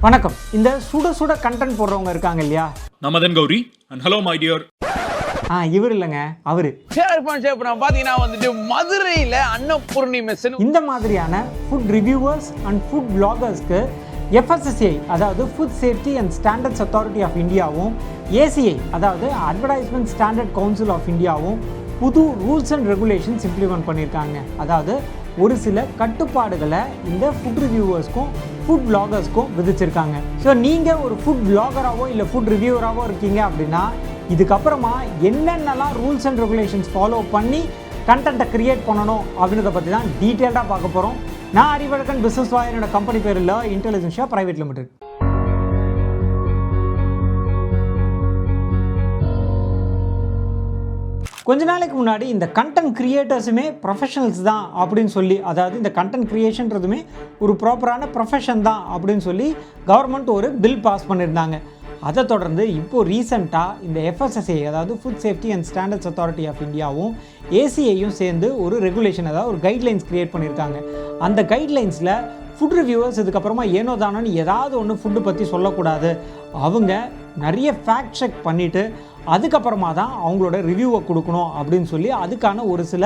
வணக்கம். இந்த சுட சுட கண்டென்ட் போடுறவங்க இருக்காங்க இல்லையா, நமதன் Gowri and hello my dear. இவர் இல்லைங்க, அவரு பாத்தீங்கன்னா வந்துட்டு மதுரையில அன்னபூர்ணி மெஸ். இந்த மாதிரியான ஃபுட் ரிவ்யூவர்ஸ் அண்ட் ஃபுட் பிளாகர்ஸ்க்கு FSSAI அதாவது food safety and standards authority of இந்தியாவும் ACI அதாவது அட்வர்டைஸ்மெண்ட் ஸ்டாண்டர்ட் கவுன்சில் ஆஃப் இந்தியாவும் புது ரூல்ஸ் அண்ட் ரெகுலேஷன்ஸ் இம்ப்ளிமெண்ட் பண்ணியிருக்காங்க. அதாவது ஒரு சில கட்டுப்பாடுகளை இந்த ஃபுட் ரிவ்யூவர்ஸ்க்கும் ஃபுட் பிளாகர்ஸ்க்கும் விதிச்சிருக்காங்க. ஸோ நீங்கள் ஒரு ஃபுட் பிளாகராகவோ இல்லை ஃபுட் ரிவ்யூவராகவோ இருக்கீங்க அப்படின்னா இதுக்கப்புறமா என்னென்னலாம் ரூல்ஸ் அண்ட் ரெகுலேஷன்ஸ் ஃபாலோ பண்ணி கண்டென்ட்டை க்ரியேட் பண்ணணும் அப்படின்றத பற்றி தான் டீட்டெயில்டாக பார்க்க போகிறோம். நான் அறிவழகன், பிஸ்னஸ் லாயர். என்னோட கம்பெனி பேர் இல்லை இன்டெலிஜென்ஷியா பிரைவேட் லிமிடெட். கொஞ்ச நாளைக்கு முன்னாடி இந்த கண்டென்ட் கிரியேட்டர்ஸுமே ப்ரொஃபஷனல்ஸ் தான் அப்படின்னு சொல்லி, அதாவது இந்த கண்டென்ட் கிரியேஷன்றதுமே ஒரு ப்ராப்பரான ப்ரொஃபஷன் தான் அப்படின்னு சொல்லி கவர்மெண்ட் ஒரு பில் பாஸ் பண்ணியிருந்தாங்க. அதை தொடர்ந்து இப்போது ரீசெண்டாக இந்த FSSAI அதாவது food safety and standards authority of இந்தியாவும் ACIயும் சேர்ந்து ஒரு ரெகுலேஷன், அதாவது ஒரு கைட்லைன்ஸ் க்ரியேட் பண்ணியிருக்காங்க. அந்த கைட்லைன்ஸில் ஃபுட் ரிவ்யூவர்ஸ் இதுக்கப்புறமா ஏனோ தானோன்னு ஏதாவது ஒன்று ஃபுட்டு பற்றி சொல்லக்கூடாது. அவங்க நிறைய ஃபேக்ட் செக் பண்ணிவிட்டு அதுக்கப்புறமா தான் அவங்களோட ரிவ்யூவை கொடுக்கணும் அப்படின்னு சொல்லி அதுக்கான ஒரு சில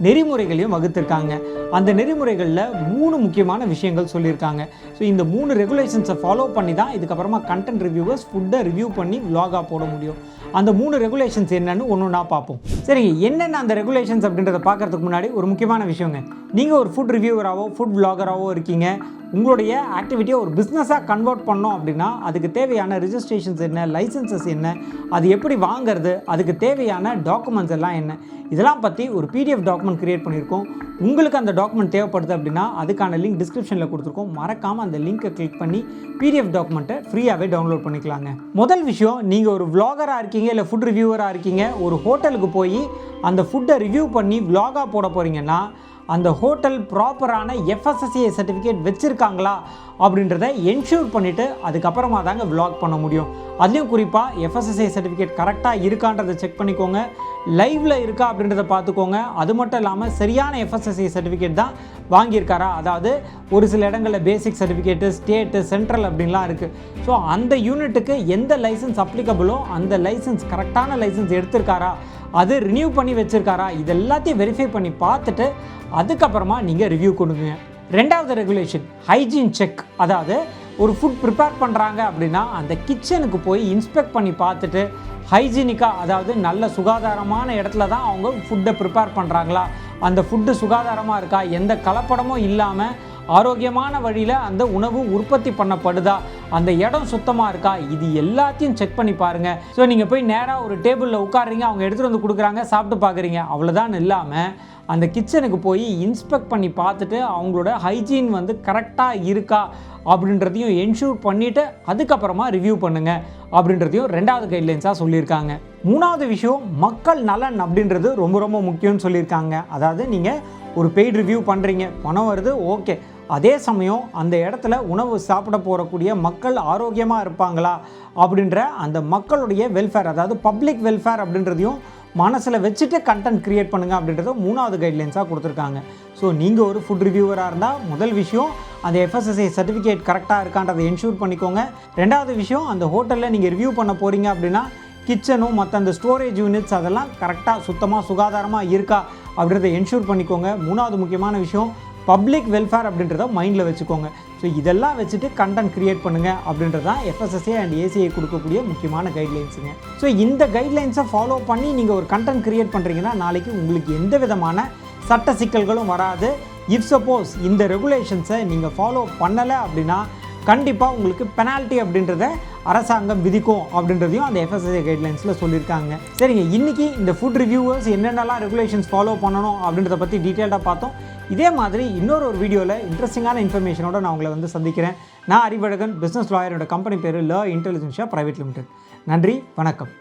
நெறிமுறைகளையும் வகுத்திருக்காங்க. அந்த நெறிமுறைகளில் 3 முக்கியமான விஷயங்கள் சொல்லியிருக்காங்க. ஸோ இந்த 3 ரெகுலேஷன்ஸை ஃபாலோ பண்ணி தான் இதுக்கப்புறமா கண்டென்ட் ரிவ்யூவர்ஸ் ஃபுட்டை ரிவ்யூ பண்ணி vlog-ஆ போட முடியும். அந்த 3 ரெகுலேஷன்ஸ் என்னன்னு ஒன்று பார்ப்போம். சரி, என்னென்ன அந்த ரெகுலேஷன்ஸ் அப்படின்றத பார்க்குறதுக்கு முன்னாடி ஒரு முக்கியமான விஷயங்க. நீங்கள் ஒரு ஃபுட் ரிவ்யூவராகவோ ஃபுட் vlogger-ஆவோ இருக்கீங்க, உங்களுடைய ஆக்டிவிட்டியை ஒரு பிஸ்னஸாக கன்வெர்ட் பண்ணோம் அப்படின்னா அதுக்கு தேவையான ரிஜிஸ்ட்ரேஷன்ஸ் என்ன, லைசன்சஸ் என்ன, அது எப்படி வாங்கிறது, அதுக்கு தேவையான டாக்குமெண்ட்ஸ் எல்லாம் என்ன, இதெல்லாம் பற்றி ஒரு PDF டாக்குமெண்ட் க்ரியேட் பண்ணியிருக்கோம். உங்களுக்கு அந்த டாக்குமெண்ட் தேவைப்படுது அப்படின்னா அதுக்கான லிங்க் டிஸ்கிரிப்ஷனில் கொடுத்துருக்கோம். மறக்காமல் அந்த லிங்க்கை கிளிக் பண்ணி PDF டாக்குமெண்ட்டை ஃப்ரீயாகவே டவுன்லோட் பண்ணிக்கலாங்க. முதல் விஷயம், நீங்கள் ஒரு vlogger-ஆ இருக்கீங்க இல்லை ஃபுட் ரிவ்யூவராக இருக்கீங்க, ஒரு ஹோட்டலுக்கு போய் அந்த ஃபுட்டை ரிவ்யூ பண்ணி vlog-ஆ போட போகிறீங்கன்னா அந்த ஹோட்டல் ப்ராப்பரான FSSAI சர்டிஃபிகேட் வச்சுருக்காங்களா அப்படின்றத என்ஷூர் பண்ணிவிட்டு அதுக்கப்புறமா தாங்க vlog பண்ண முடியும். அதுலேயும் குறிப்பாக FSSAI சர்டிஃபிகேட் கரெக்டாக இருக்கான்றதை செக் பண்ணிக்கோங்க, லைவில் இருக்கா அப்படின்றத பார்த்துக்கோங்க. அது மட்டும் இல்லாமல் சரியான FSSAI சர்டிஃபிகேட் தான் வாங்கியிருக்காரா, அதாவது ஒரு சில இடங்களில் பேசிக் சர்டிஃபிகேட்டு, ஸ்டேட்டு, சென்ட்ரல் அப்படின்லாம் இருக்குது. ஸோ அந்த யூனிட்டுக்கு எந்த லைசன்ஸ் அப்ளிகபிளோ அந்த லைசன்ஸ் கரெக்டான லைசன்ஸ் எடுத்திருக்காரா, அது ரினியூ பண்ணி வச்சுருக்காரா, இது எல்லாத்தையும் வெரிஃபை பண்ணி பார்த்துட்டு அதுக்கப்புறமா நீங்கள் ரிவ்யூ கொடுங்க. ரெண்டாவது ரெகுலேஷன் ஹைஜீன் செக். அதாவது ஒரு ஃபுட் ப்ரிப்பேர் பண்ணுறாங்க அப்படின்னா அந்த கிச்சனுக்கு போய் இன்ஸ்பெக்ட் பண்ணி பார்த்துட்டு ஹைஜீனிக்காக, அதாவது நல்ல சுகாதாரமான இடத்துல தான் அவங்க ஃபுட்டை ப்ரிப்பேர் பண்ணுறாங்களா, அந்த ஃபுட்டு சுகாதாரமாக இருக்கா, எந்த கலப்படமும் இல்லாமல் ஆரோக்கியமான வழியில் அந்த உணவு உற்பத்தி பண்ணப்படுதா, அந்த இடம் சுத்தமாக இருக்கா, இது எல்லாத்தையும் செக் பண்ணி பாருங்கள். ஸோ நீங்கள் போய் நேராக ஒரு டேபிளில் உட்காடுறீங்க, அவங்க எடுத்துகிட்டு வந்து கொடுக்குறாங்க, சாப்பிட்டு பார்க்குறீங்க, அவ்வளோதான் இல்லாமல் அந்த கிச்சனுக்கு போய் இன்ஸ்பெக்ட் பண்ணி பார்த்துட்டு அவங்களோட ஹைஜீன் வந்து கரெக்டாக இருக்கா அப்படின்றதையும் என்ஷூர் பண்ணிவிட்டு அதுக்கப்புறமா ரிவ்யூ பண்ணுங்கள் அப்படின்றதையும் ரெண்டாவது கைட்லைன்ஸாக சொல்லியிருக்காங்க. மூணாவது விஷயம், மக்கள் நலன் அப்படின்றது ரொம்ப ரொம்ப முக்கியம்னு சொல்லியிருக்காங்க. அதாவது நீங்கள் ஒரு பெய்ட் ரிவ்யூ பண்ணுறீங்க, பணம் வருது, ஓகே, அதே சமயம் அந்த இடத்துல உணவு சாப்பிட போகக்கூடிய மக்கள் ஆரோக்கியமாக இருப்பாங்களா அப்படின்ற அந்த மக்களுடைய வெல்ஃபேர், அதாவது பப்ளிக் வெல்ஃபேர் அப்படின்றதையும் மனசில் வச்சுட்டு கண்டென்ட் க்ரியேட் பண்ணுங்கள் அப்படின்றத 3வது கைட்லைன்ஸாக கொடுத்துருக்காங்க. ஸோ நீங்கள் ஒரு ஃபுட் ரிவ்யூவராக இருந்தால் முதல் விஷயம் அந்த FSSAI சர்டிஃபிகேட் கரெக்டாக இருக்கான்றதை என்ஷூர் பண்ணிக்கோங்க. ரெண்டாவது விஷயம், அந்த ஹோட்டலில் நீங்கள் ரிவ்யூ பண்ண போகிறீங்க அப்படின்னா கிச்சனும் மற்ற அந்த ஸ்டோரேஜ் யூனிட்ஸ் அதெல்லாம் கரெக்டாக சுத்தமாக சுகாதாரமாக இருக்கா அப்படின்றத என்ஷூர் பண்ணிக்கோங்க. மூணாவது முக்கியமான விஷயம், பப்ளிக் வெல்ஃபேர் அப்படின்றத மைண்டில் வச்சுக்கோங்க. ஸோ இதெல்லாம் வச்சுட்டு கண்டென்ட் க்ரியேட் பண்ணுங்கள் அப்படின்றது தான் FSSAI அண்ட் ACI கொடுக்கக்கூடிய முக்கியமான கைட்லைன்ஸுங்க. ஸோ இந்த கைட்லைன்ஸை ஃபாலோ பண்ணி நீங்கள் ஒரு கண்டென்ட் க்ரியேட் பண்ணுறீங்கன்னா நாளைக்கு உங்களுக்கு எந்த விதமான சட்ட சிக்கல்களும் வராது. இஃப் சப்போஸ் இந்த ரெகுலேஷன்ஸை நீங்கள் ஃபாலோ பண்ணலை அப்படின்னா கண்டிப்பாக உங்களுக்கு பெனால்ட்டி அப்படின்றத அரசாங்கம் விதிக்கும் அப்படின்றதையும் அந்த FSSAI கைட்லைன்ஸில் சொல்லியிருக்காங்க. சரிங்க, இன்றைக்கி இந்த ஃபுட் ரிவ்யூவர்ஸ் என்னென்னலாம் ரெகுலேஷன்ஸ் ஃபாலோ பண்ணணும் அப்படின்றத பற்றி டீட்டெயில்டாக பார்த்தோம். இதே மாதிரி இன்னொரு வீடியோவில் இன்ட்ரெஸ்டிங்கான இன்ஃபர்மேஷனோட நான் உங்களை வந்து சந்திக்கிறேன். நான் அறிவழகன், பிஸ்னஸ் லாயர். என்னோட கம்பெனி பேர் இன்டெலிஜென்ஷியா பிரைவேட் லிமிடெட். நன்றி, வணக்கம்.